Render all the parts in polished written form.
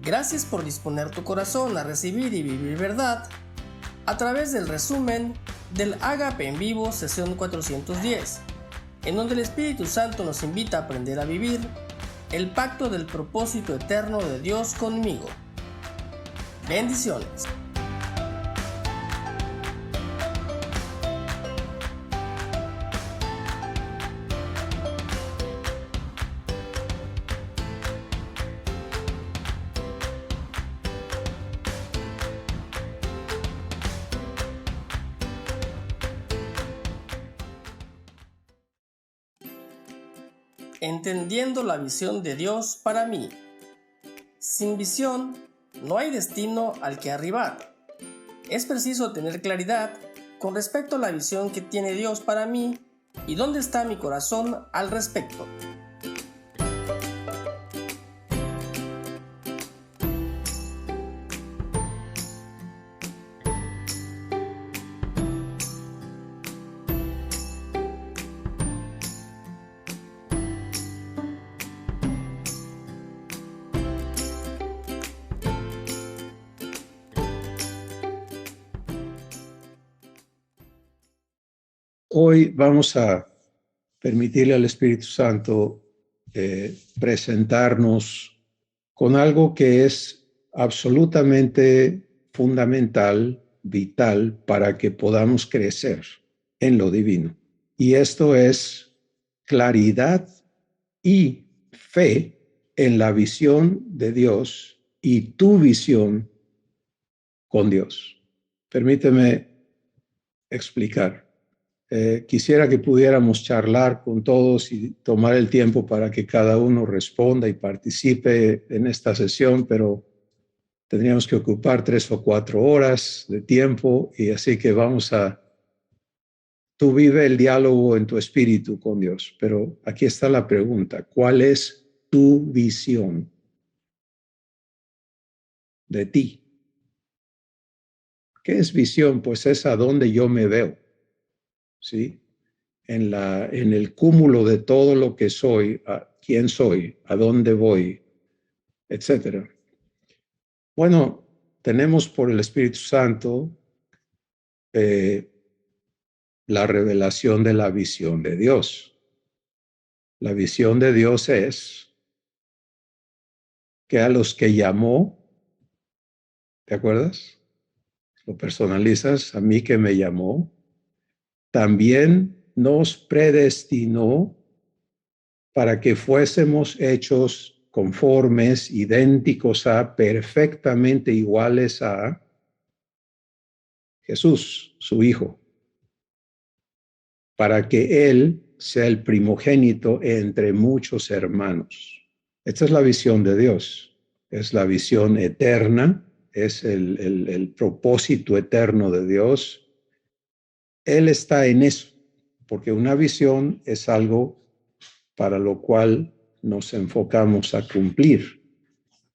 Gracias por disponer tu corazón a recibir y vivir verdad a través del resumen del Ágape en Vivo sesión 410, en donde el Espíritu Santo nos invita a aprender a vivir el pacto del propósito eterno de Dios conmigo. Bendiciones. Entendiendo la visión de Dios para mí. Sin visión, no hay destino al que arribar. Es preciso tener claridad con respecto a la visión que tiene Dios para mí y dónde está mi corazón al respecto. Hoy vamos a permitirle al Espíritu Santo presentarnos con algo que es absolutamente fundamental, vital, para que podamos crecer en lo divino. Y esto es claridad y fe en la visión de Dios y tu visión con Dios. Permíteme explicar. Quisiera que pudiéramos charlar con todos y tomar el tiempo para que cada uno responda y participe en esta sesión, pero tendríamos que ocupar 3 o 4 horas de tiempo y así que tú vive el diálogo en tu espíritu con Dios, pero aquí está la pregunta: ¿cuál es tu visión de ti? ¿Qué es visión? Pues es a dónde yo me veo, ¿sí? En el cúmulo de todo lo que soy, a quién soy, a dónde voy, etcétera. Bueno, tenemos por el Espíritu Santo la revelación de la visión de Dios. La visión de Dios es que a los que llamó, ¿te acuerdas? Lo personalizas, a mí que me llamó, también nos predestinó para que fuésemos hechos conformes, idénticos a, perfectamente iguales a Jesús, su Hijo, para que Él sea el primogénito entre muchos hermanos. Esta es la visión de Dios, es la visión eterna, es el propósito eterno de Dios. Él está en eso, porque una visión es algo para lo cual nos enfocamos a cumplir.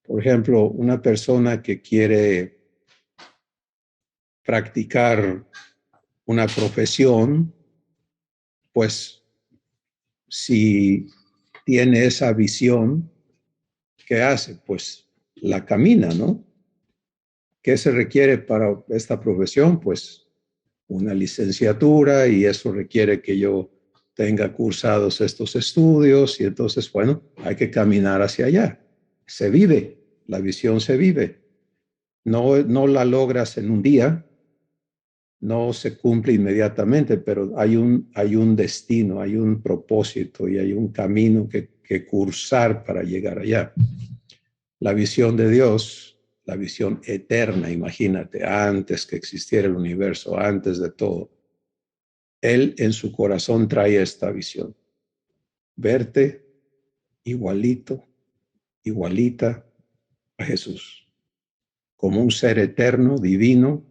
Por ejemplo, una persona que quiere practicar una profesión, pues si tiene esa visión, ¿qué hace? Pues la camina, ¿no? ¿Qué se requiere para esta profesión? Pues una licenciatura, y eso requiere que yo tenga cursados estos estudios, y entonces, bueno, hay que caminar hacia allá. Se vive, la visión se vive. No la logras en un día, no se cumple inmediatamente, pero hay un destino, hay un propósito y hay un camino que cursar para llegar allá. La visión de Dios, la visión eterna, imagínate, antes que existiera el universo, antes de todo, Él en su corazón trae esta visión: verte igualito, igualita a Jesús, como un ser eterno, divino,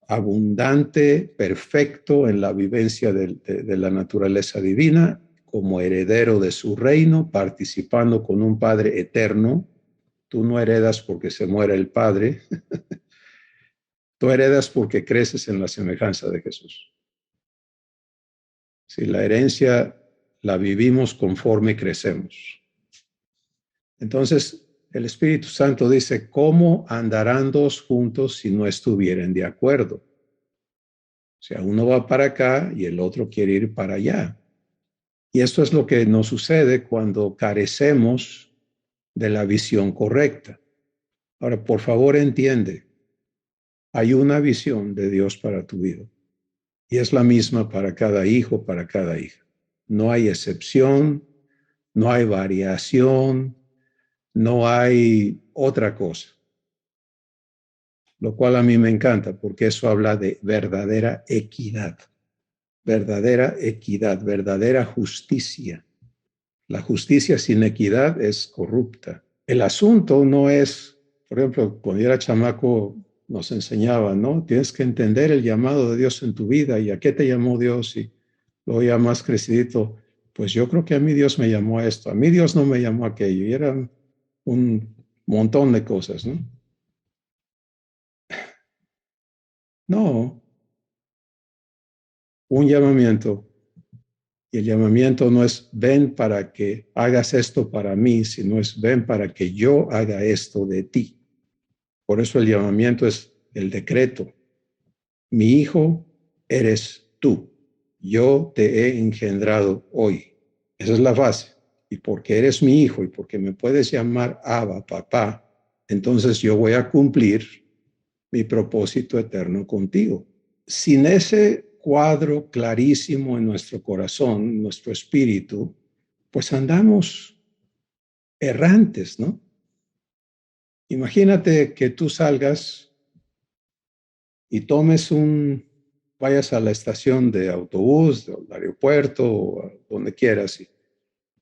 abundante, perfecto en la vivencia de la naturaleza divina, como heredero de su reino, participando con un Padre eterno. Tú no heredas porque se muere el Padre, tú heredas porque creces en la semejanza de Jesús. Si la herencia la vivimos conforme crecemos. Entonces, el Espíritu Santo dice, ¿cómo andarán dos juntos si no estuvieran de acuerdo? O sea, uno va para acá y el otro quiere ir para allá. Y esto es lo que nos sucede cuando carecemos de la visión correcta. Ahora, por favor, entiende, hay una visión de Dios para tu vida y es la misma para cada hijo, para cada hija. No hay excepción, no hay variación, no hay otra cosa, lo cual a mí me encanta porque eso habla de verdadera equidad, verdadera justicia. La justicia sin equidad es corrupta. El asunto no es, por ejemplo, cuando yo era chamaco nos enseñaban, ¿no? Tienes que entender el llamado de Dios en tu vida y a qué te llamó Dios. Y luego ya más crecidito, pues yo creo que a mí Dios me llamó a esto, a mí Dios no me llamó a aquello. Y eran un montón de cosas, ¿no? No, un llamamiento. Y el llamamiento no es ven para que hagas esto para mí, sino es ven para que yo haga esto de ti. Por eso el llamamiento es el decreto. Mi hijo eres tú. Yo te he engendrado hoy. Esa es la base. Y porque eres mi hijo y porque me puedes llamar Abba, papá, entonces yo voy a cumplir mi propósito eterno contigo. Sin ese cuadro clarísimo en nuestro corazón, nuestro espíritu, pues andamos errantes, ¿no? Imagínate que tú salgas y vayas a la estación de autobús, del aeropuerto, o a donde quieras.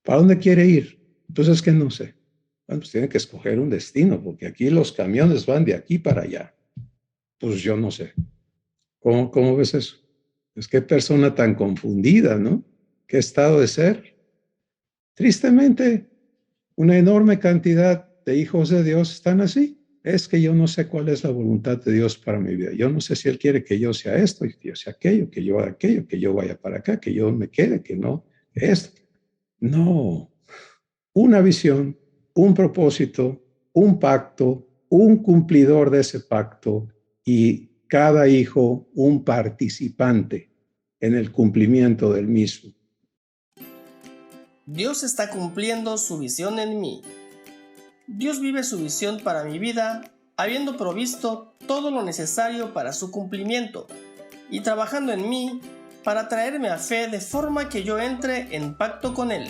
¿Para dónde quiere ir? Entonces, que no sé. Bueno, pues tiene que escoger un destino, porque aquí los camiones van de aquí para allá. Pues yo no sé. ¿Cómo ves eso? Es que persona tan confundida, ¿no? ¿Qué estado de ser? Tristemente, una enorme cantidad de hijos de Dios están así. Es que yo no sé cuál es la voluntad de Dios para mi vida. Yo no sé si Él quiere que yo sea esto, que yo sea aquello, que yo haga aquello, que yo vaya para acá, que yo me quede, que no, esto. No, una visión, un propósito, un pacto, un cumplidor de ese pacto y cada hijo un participante en el cumplimiento del mismo. Dios está cumpliendo su visión en mí. Dios vive su visión para mi vida, habiendo provisto todo lo necesario para su cumplimiento y trabajando en mí para traerme a fe de forma que yo entre en pacto con Él.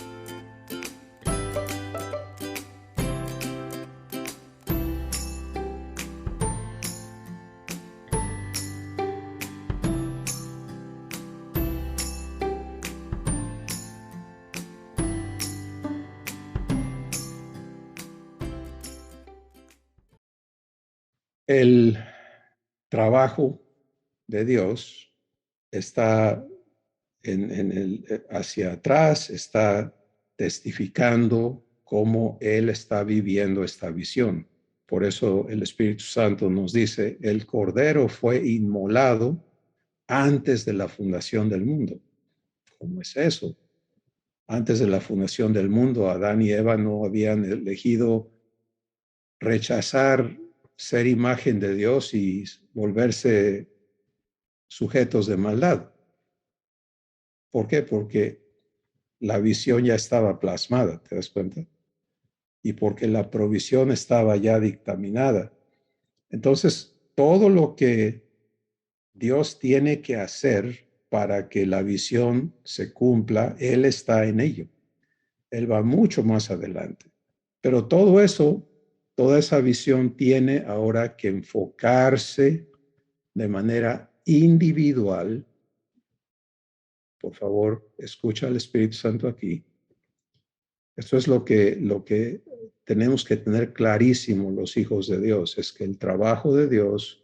El trabajo de Dios está hacia atrás, está testificando cómo Él está viviendo esta visión. Por eso el Espíritu Santo nos dice, el Cordero fue inmolado antes de la fundación del mundo. ¿Cómo es eso? Antes de la fundación del mundo, Adán y Eva no habían elegido rechazar ser imagen de Dios y volverse sujetos de maldad. ¿Por qué? Porque la visión ya estaba plasmada, ¿te das cuenta? Y porque la provisión estaba ya dictaminada. Entonces, todo lo que Dios tiene que hacer para que la visión se cumpla, Él está en ello. Él va mucho más adelante. Pero todo eso, toda esa visión tiene ahora que enfocarse de manera individual. Por favor, escucha al Espíritu Santo aquí. Esto es lo que tenemos que tener clarísimo los hijos de Dios, es que el trabajo de Dios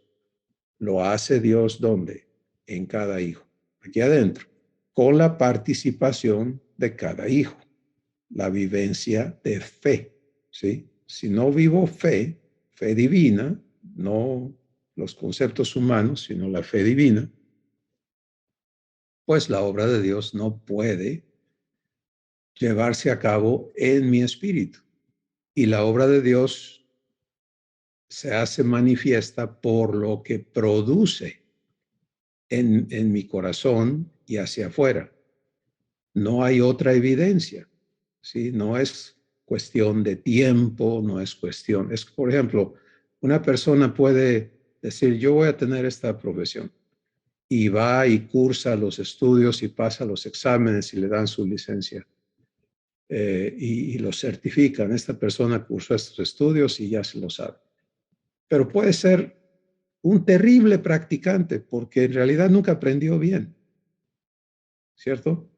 lo hace Dios ¿dónde? En cada hijo, aquí adentro, con la participación de cada hijo, la vivencia de fe, ¿sí? Si no vivo fe divina, no los conceptos humanos, sino la fe divina, pues la obra de Dios no puede llevarse a cabo en mi espíritu. y la obra de Dios se hace manifiesta por lo que produce en mi corazón y hacia afuera. No hay otra evidencia, ¿sí? No es cuestión de tiempo, no es cuestión, es, por ejemplo, una persona puede decir, yo voy a tener esta profesión, y va y cursa los estudios y pasa los exámenes y le dan su licencia, y lo certifican. Esta persona cursó estos estudios y ya se lo sabe. Pero puede ser un terrible practicante porque en realidad nunca aprendió bien, ¿cierto?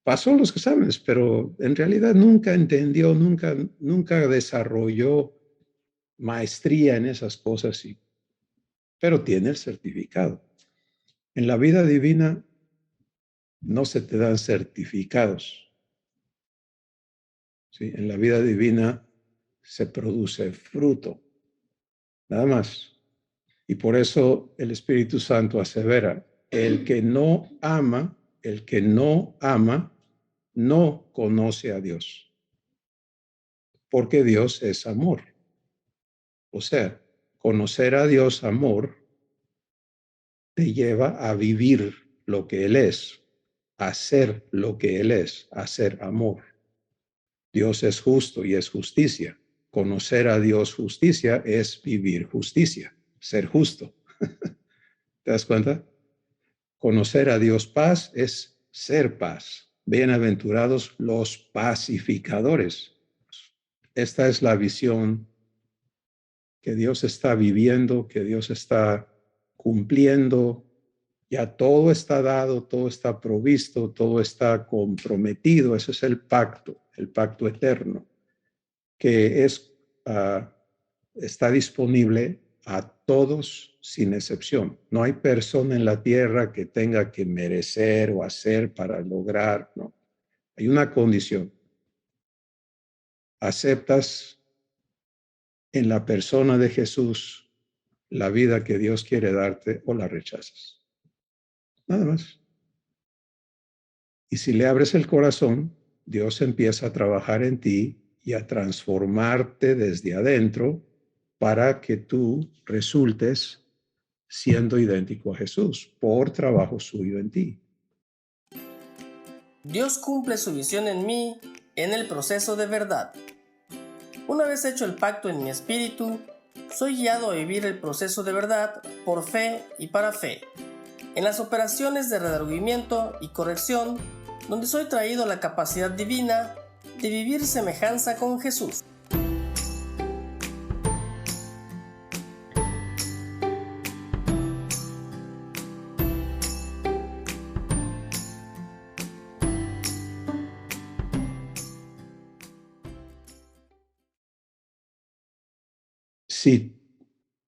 Pasó los exámenes, pero en realidad nunca entendió, nunca desarrolló maestría en esas cosas, sí, pero tiene el certificado. En la vida divina no se te dan certificados, ¿sí? En la vida divina se produce fruto, nada más. Y por eso el Espíritu Santo asevera, el que no ama, no conoce a Dios, porque Dios es amor. O sea, conocer a Dios, amor, te lleva a vivir lo que Él es, a ser lo que Él es, a ser amor. Dios es justo y es justicia. Conocer a Dios justicia es vivir justicia, ser justo. ¿Te das cuenta? Conocer a Dios paz es ser paz. Bienaventurados los pacificadores. Esta es la visión que Dios está viviendo, que Dios está cumpliendo. Ya todo está dado, todo está provisto, todo está comprometido. Ese es el pacto eterno, que está disponible a todos sin excepción. No hay persona en la tierra que tenga que merecer o hacer para lograr, no. Hay una condición. Aceptas en la persona de Jesús la vida que Dios quiere darte o la rechazas. Nada más. Y si le abres el corazón, Dios empieza a trabajar en ti y a transformarte desde adentro para que tú resultes siendo idéntico a Jesús por trabajo suyo en ti. Dios cumple su visión en mí en el proceso de verdad. Una vez hecho el pacto en mi espíritu, soy guiado a vivir el proceso de verdad por fe y para fe, en las operaciones de redargüimiento y corrección, donde soy traído a la capacidad divina de vivir semejanza con Jesús. Si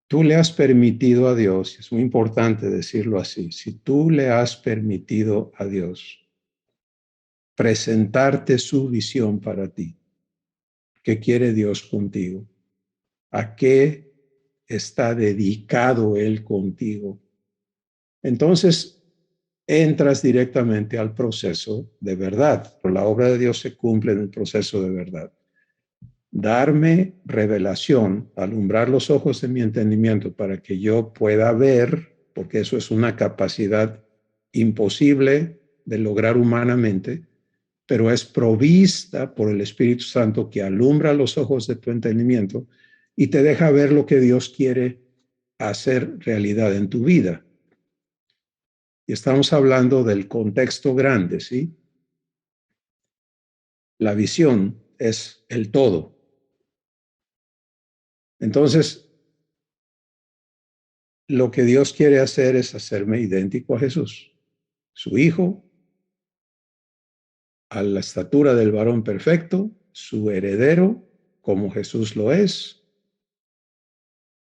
tú le has permitido a Dios, es muy importante decirlo así, si tú le has permitido a Dios presentarte su visión para ti, ¿qué quiere Dios contigo? ¿A qué está dedicado Él contigo? Entonces entras directamente al proceso de verdad. La obra de Dios se cumple en el proceso de verdad. Darme revelación, alumbrar los ojos de mi entendimiento para que yo pueda ver, porque eso es una capacidad imposible de lograr humanamente, pero es provista por el Espíritu Santo que alumbra los ojos de tu entendimiento y te deja ver lo que Dios quiere hacer realidad en tu vida. Y estamos hablando del contexto grande, ¿sí? La visión es el todo. Entonces, lo que Dios quiere hacer es hacerme idéntico a Jesús, su Hijo, a la estatura del varón perfecto, su heredero, como Jesús lo es,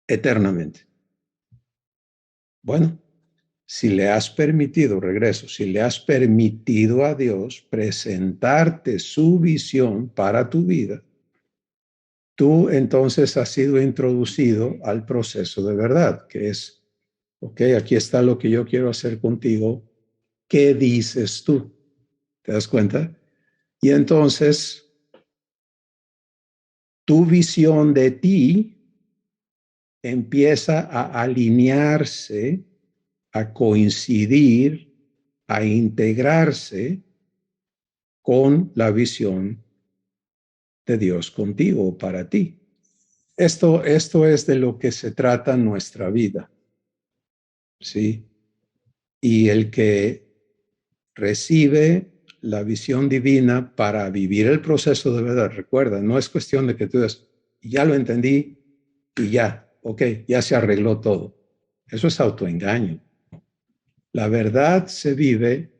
eternamente. Bueno, si le has permitido, regreso, si le has permitido a Dios presentarte su visión para tu vida, tú entonces has sido introducido al proceso de verdad, que es, ok, aquí está lo que yo quiero hacer contigo, ¿qué dices tú? ¿Te das cuenta? Y entonces tu visión de ti empieza a alinearse, a coincidir, a integrarse con la visión de Dios contigo o para ti. Esto es de lo que se trata nuestra vida, ¿sí? Y el que recibe la visión divina para vivir el proceso de verdad, recuerda, no es cuestión de que tú digas, ya lo entendí y ya, ok, ya se arregló todo. Eso es autoengaño. La verdad se vive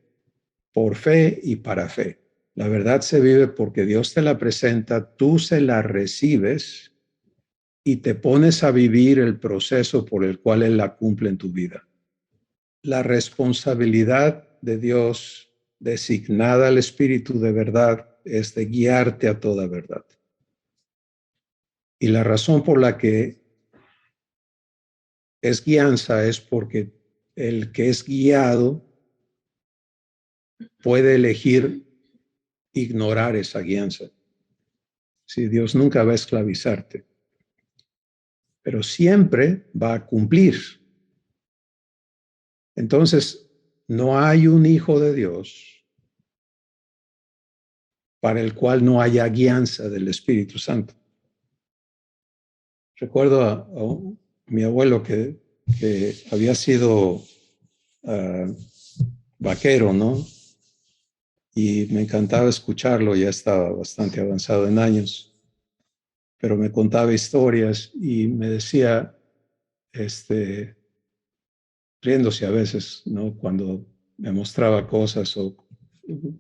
por fe y para fe. La verdad se vive porque Dios te la presenta, tú se la recibes y te pones a vivir el proceso por el cual Él la cumple en tu vida. La responsabilidad de Dios designada al Espíritu de verdad es de guiarte a toda verdad. Y la razón por la que es guianza es porque el que es guiado puede elegir ignorar esa guianza. Si Dios nunca va a esclavizarte, pero siempre va a cumplir. Entonces, no hay un hijo de Dios para el cual no haya guianza del Espíritu Santo. Recuerdo a mi abuelo que había sido vaquero, ¿no? Y me encantaba escucharlo, ya estaba bastante avanzado en años, pero me contaba historias y me decía, riéndose a veces, ¿no? Cuando me mostraba cosas o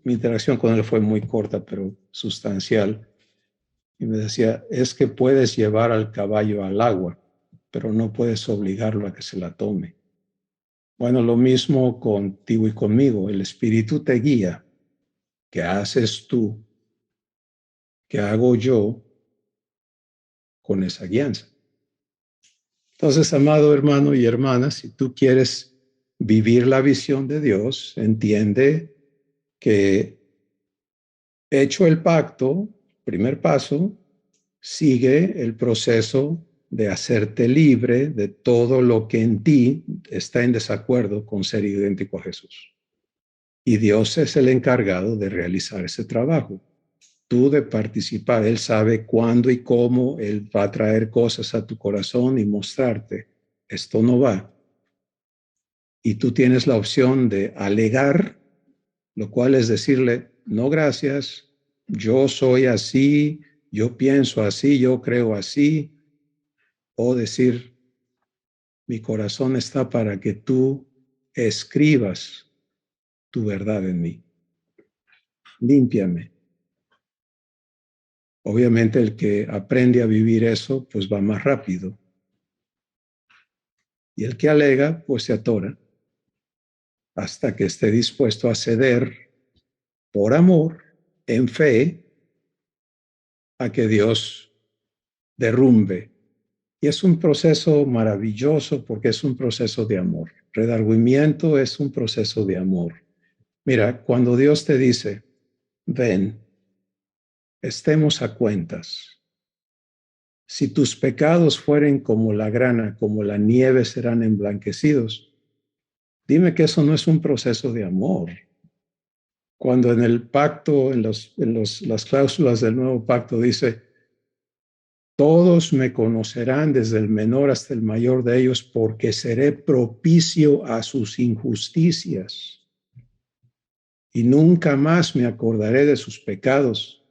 mi interacción con él fue muy corta, pero sustancial. Y me decía, es que puedes llevar al caballo al agua, pero no puedes obligarlo a que se la tome. Bueno, lo mismo contigo y conmigo. El Espíritu te guía. ¿Qué haces tú? ¿Qué hago yo con esa guianza? Entonces, amado hermano y hermana, si tú quieres vivir la visión de Dios, entiende que hecho el pacto, primer paso, sigue el proceso de hacerte libre de todo lo que en ti está en desacuerdo con ser idéntico a Jesús. Y Dios es el encargado de realizar ese trabajo. Tú de participar, Él sabe cuándo y cómo Él va a traer cosas a tu corazón y mostrarte, esto no va. Y tú tienes la opción de alegar, lo cual es decirle, no gracias, yo soy así, yo pienso así, yo creo así, o decir, mi corazón está para que tú escribas tu verdad en mí. Límpiame. Obviamente el que aprende a vivir eso, pues va más rápido. Y el que alega, pues se atora hasta que esté dispuesto a ceder por amor, en fe, a que Dios derrumbe. Y es un proceso maravilloso porque es un proceso de amor. Redargüimiento es un proceso de amor. Mira, cuando Dios te dice, ven, estemos a cuentas. Si tus pecados fueren como la grana, como la nieve serán emblanquecidos. Dime que eso no es un proceso de amor. Cuando en el pacto, en las cláusulas del nuevo pacto dice, todos me conocerán desde el menor hasta el mayor de ellos porque seré propicio a sus injusticias y nunca más me acordaré de sus pecados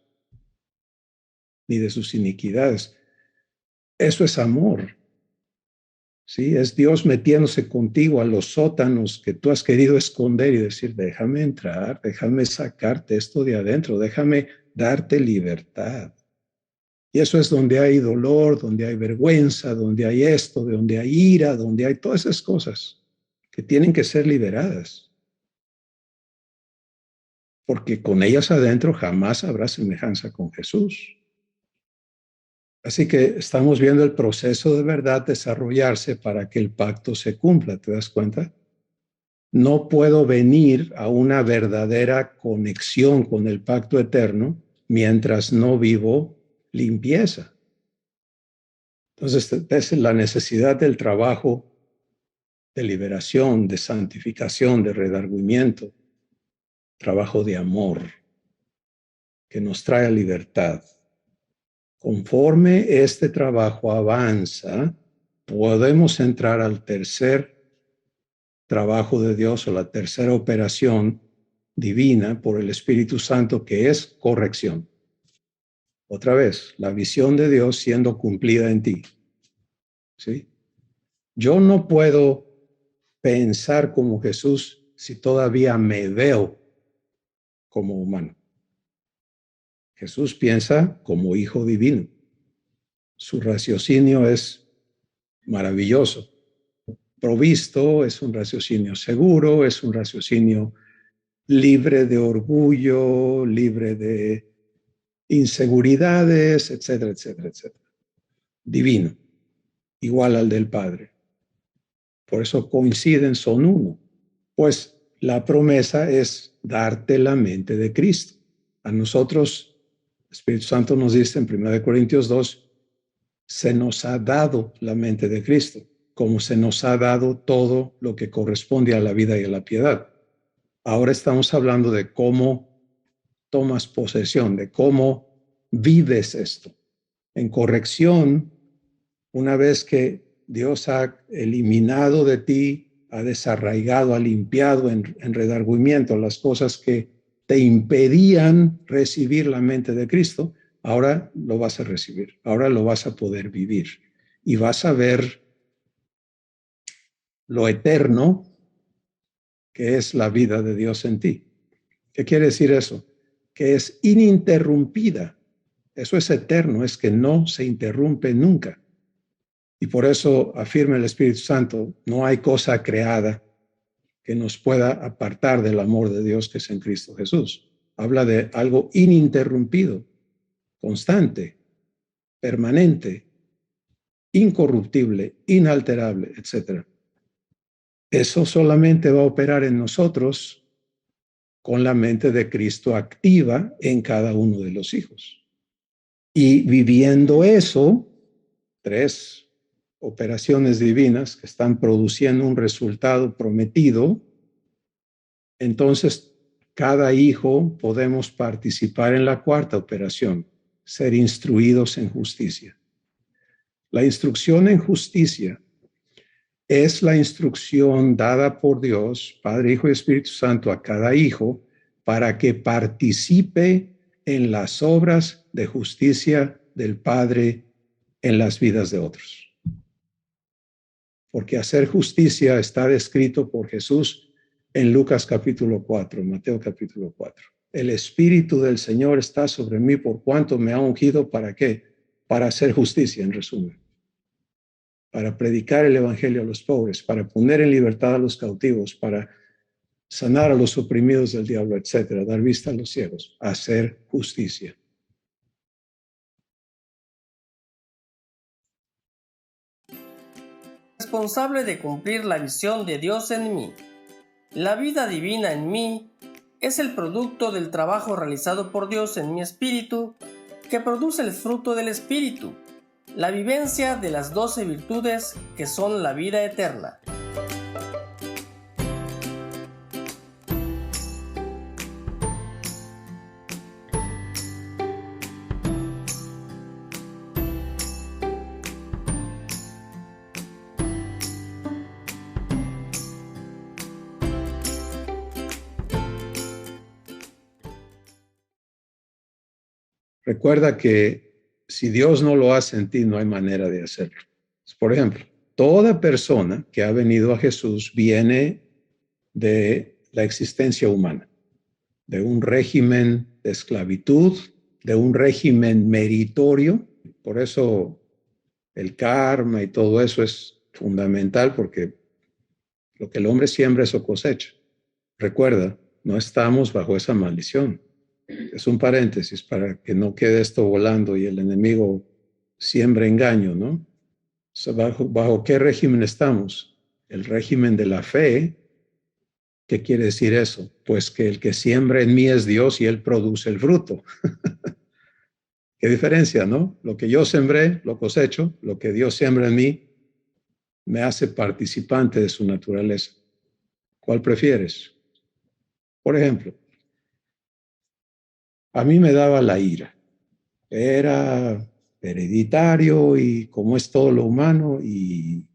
ni de sus iniquidades. Eso es amor. ¿Sí? Es Dios metiéndose contigo a los sótanos que tú has querido esconder y decir, déjame entrar, déjame sacarte esto de adentro, déjame darte libertad. Y eso es donde hay dolor, donde hay vergüenza, donde hay esto, donde hay ira, donde hay todas esas cosas que tienen que ser liberadas. Porque con ellas adentro jamás habrá semejanza con Jesús. Así que estamos viendo el proceso de verdad desarrollarse para que el pacto se cumpla, ¿te das cuenta? No puedo venir a una verdadera conexión con el pacto eterno mientras no vivo limpieza. Entonces, es la necesidad del trabajo de liberación, de santificación, de redargüimiento, trabajo de amor, que nos trae libertad. Conforme este trabajo avanza, podemos entrar al tercer trabajo de Dios o la tercera operación divina por el Espíritu Santo, que es corrección. Otra vez, la visión de Dios siendo cumplida en ti. ¿Sí? Yo no puedo pensar como Jesús si todavía me veo como humano. Jesús piensa como hijo divino. Su raciocinio es maravilloso. Provisto, es un raciocinio seguro, es un raciocinio libre de orgullo, libre de inseguridades, etcétera, etcétera, etcétera. Divino, igual al del Padre. Por eso coinciden, son uno. Pues la promesa es darte la mente de Cristo. A nosotros, el Espíritu Santo nos dice en 1 Corintios 2, se nos ha dado la mente de Cristo, como se nos ha dado todo lo que corresponde a la vida y a la piedad. Ahora estamos hablando de cómo tomas posesión, de cómo vives esto. En corrección, una vez que Dios ha eliminado de ti, ha desarraigado, ha limpiado en redargüimiento las cosas que te impedían recibir la mente de Cristo, ahora lo vas a recibir, ahora lo vas a poder vivir y vas a ver lo eterno que es la vida de Dios en ti. ¿Qué quiere decir eso? Que es ininterrumpida. Eso es eterno, es que no se interrumpe nunca. Y por eso afirma el Espíritu Santo, no hay cosa creada que nos pueda apartar del amor de Dios que es en Cristo Jesús. Habla de algo ininterrumpido, constante, permanente, incorruptible, inalterable, etc. Eso solamente va a operar en nosotros con la mente de Cristo activa en cada uno de los hijos. Y viviendo eso, tres operaciones divinas que están produciendo un resultado prometido, entonces cada hijo podemos participar en la cuarta operación, ser instruidos en justicia. La instrucción en justicia es la instrucción dada por Dios, Padre, Hijo y Espíritu Santo, a cada hijo para que participe en las obras de justicia del Padre en las vidas de otros. Porque hacer justicia está descrito por Jesús en Lucas capítulo 4, Mateo capítulo 4. El Espíritu del Señor está sobre mí por cuanto me ha ungido, ¿para qué? Para hacer justicia, en resumen. Para predicar el evangelio a los pobres, para poner en libertad a los cautivos, para sanar a los oprimidos del diablo, etcétera, dar vista a los ciegos, hacer justicia. Responsable de cumplir la visión de Dios en mí. La vida divina en mí es el producto del trabajo realizado por Dios en mi espíritu, que produce el fruto del espíritu, la vivencia de las 12 virtudes que son la vida eterna. Recuerda que si Dios no lo hace en ti, no hay manera de hacerlo. Por ejemplo, toda persona que ha venido a Jesús viene de la existencia humana, de un régimen de esclavitud, de un régimen meritorio. Por eso el karma y todo eso es fundamental, porque lo que el hombre siembra, eso cosecha. Recuerda, no estamos bajo esa maldición. Es un paréntesis para que no quede esto volando y el enemigo siembra engaño, ¿no? O sea, ¿bajo qué régimen estamos? El régimen de la fe. ¿Qué quiere decir eso? Pues que el que siembra en mí es Dios y Él produce el fruto. Qué diferencia, ¿no? Lo que yo sembré, lo cosecho. Lo que Dios siembra en mí, me hace participante de su naturaleza. ¿Cuál prefieres? Por ejemplo, a mí me daba la ira. Era hereditario y como es todo lo humano, y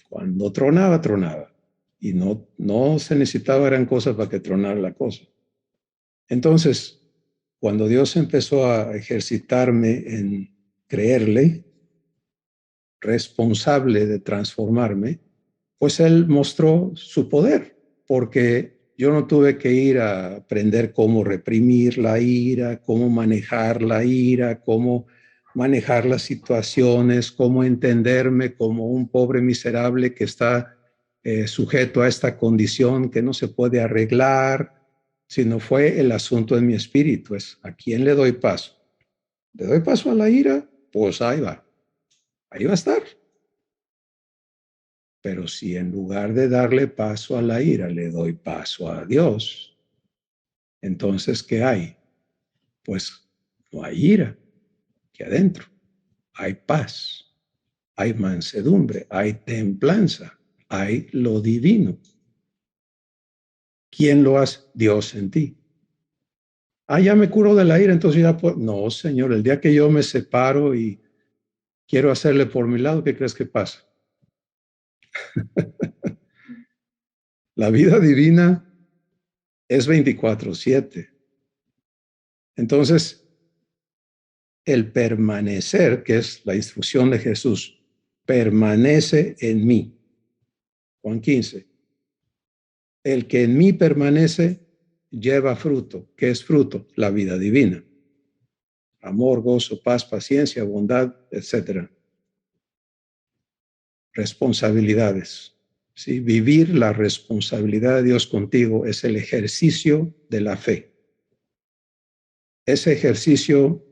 cuando tronaba, tronaba. Y no se necesitaba gran cosa para que tronara la cosa. Entonces, cuando Dios empezó a ejercitarme en creerle, responsable de transformarme, pues Él mostró su poder, porque yo no tuve que ir a aprender cómo reprimir la ira, cómo manejar la ira, cómo manejar las situaciones, cómo entenderme como un pobre miserable que está sujeto a esta condición que no se puede arreglar, sino fue el asunto de mi espíritu. Es, ¿a quién le doy paso? ¿Le doy paso a la ira? Pues ahí va a estar. Pero si en lugar de darle paso a la ira, le doy paso a Dios, entonces, ¿qué hay? Pues no hay ira aquí adentro. Hay paz, hay mansedumbre, hay templanza, hay lo divino. ¿Quién lo hace? Dios en ti. Ah, ya me curo de la ira, entonces ya puedo. No, Señor, el día que yo me separo y quiero hacerle por mi lado, ¿qué crees que pasa? La vida divina es 24/7. Entonces, el permanecer, que es la instrucción de Jesús, permanece en mí. Juan 15. El que en mí permanece lleva fruto. ¿Qué es fruto? La vida divina. Amor, gozo, paz, paciencia, bondad, etc. Responsabilidades. ¿Sí? Vivir la responsabilidad de Dios contigo es el ejercicio de la fe. Ese ejercicio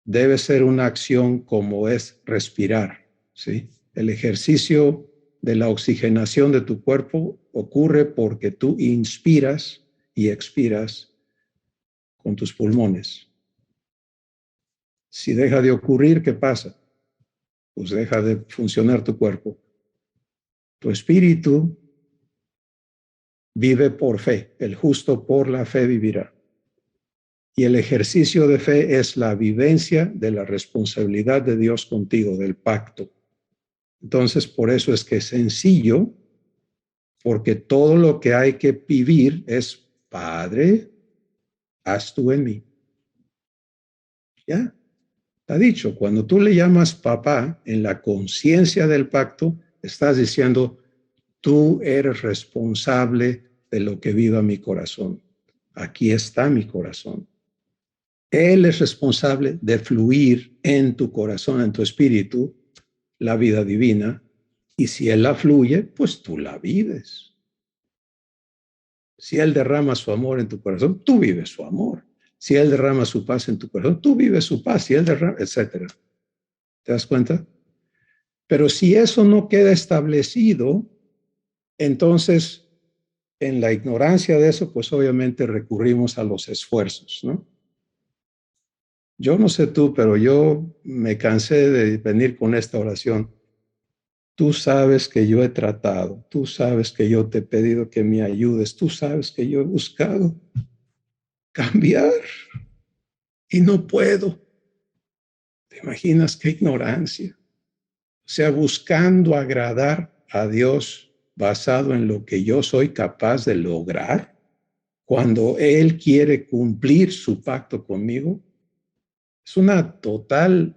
debe ser una acción como es respirar, ¿sí? El ejercicio de la oxigenación de tu cuerpo ocurre porque tú inspiras y expiras con tus pulmones. Si deja de ocurrir, ¿qué pasa? Pues deja de funcionar tu cuerpo. Tu espíritu vive por fe. El justo por la fe vivirá. Y el ejercicio de fe es la vivencia de la responsabilidad de Dios contigo, del pacto. Entonces, por eso es que es sencillo, porque todo lo que hay que vivir es, Padre, haz tú en mí. Ya, está dicho. Cuando tú le llamas papá en la conciencia del pacto, estás diciendo, tú eres responsable de lo que viva mi corazón. Aquí está mi corazón. Él es responsable de fluir en tu corazón, en tu espíritu, la vida divina. Y si Él la fluye, pues tú la vives. Si Él derrama su amor en tu corazón, tú vives su amor. Si Él derrama su paz en tu corazón, tú vives su paz. Si Él derrama, etcétera. ¿Te das cuenta? Pero si eso no queda establecido, entonces, en la ignorancia de eso, pues obviamente recurrimos a los esfuerzos, ¿no? Yo no sé tú, pero yo me cansé de venir con esta oración. Tú sabes que yo he tratado, tú sabes que yo te he pedido que me ayudes, tú sabes que yo he buscado cambiar y no puedo. ¿Te imaginas qué ignorancia? O sea, buscando agradar a Dios basado en lo que yo soy capaz de lograr, cuando Él quiere cumplir su pacto conmigo, es una total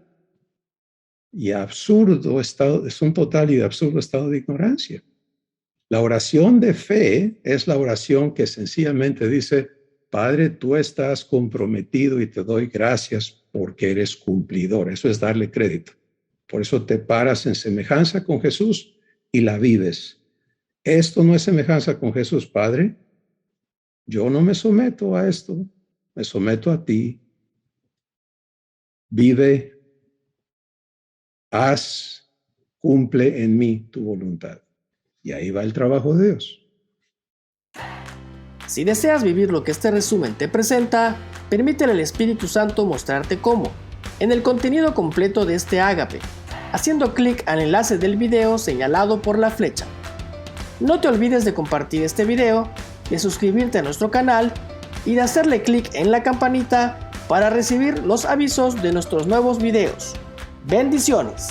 y absurdo estado, es un total y absurdo estado de ignorancia. La oración de fe es la oración que sencillamente dice, Padre, tú estás comprometido y te doy gracias porque eres cumplidor. Eso es darle crédito. Por eso te paras en semejanza con Jesús y la vives. Esto no es semejanza con Jesús, Padre. Yo no me someto a esto, me someto a ti. Vive, haz, cumple en mí tu voluntad. Y ahí va el trabajo de Dios. Si deseas vivir lo que este resumen te presenta, permítele al Espíritu Santo mostrarte cómo, en el contenido completo de este ágape, haciendo clic al enlace del video señalado por la flecha. No te olvides de compartir este video, de suscribirte a nuestro canal y de hacerle clic en la campanita para recibir los avisos de nuestros nuevos videos. ¡Bendiciones!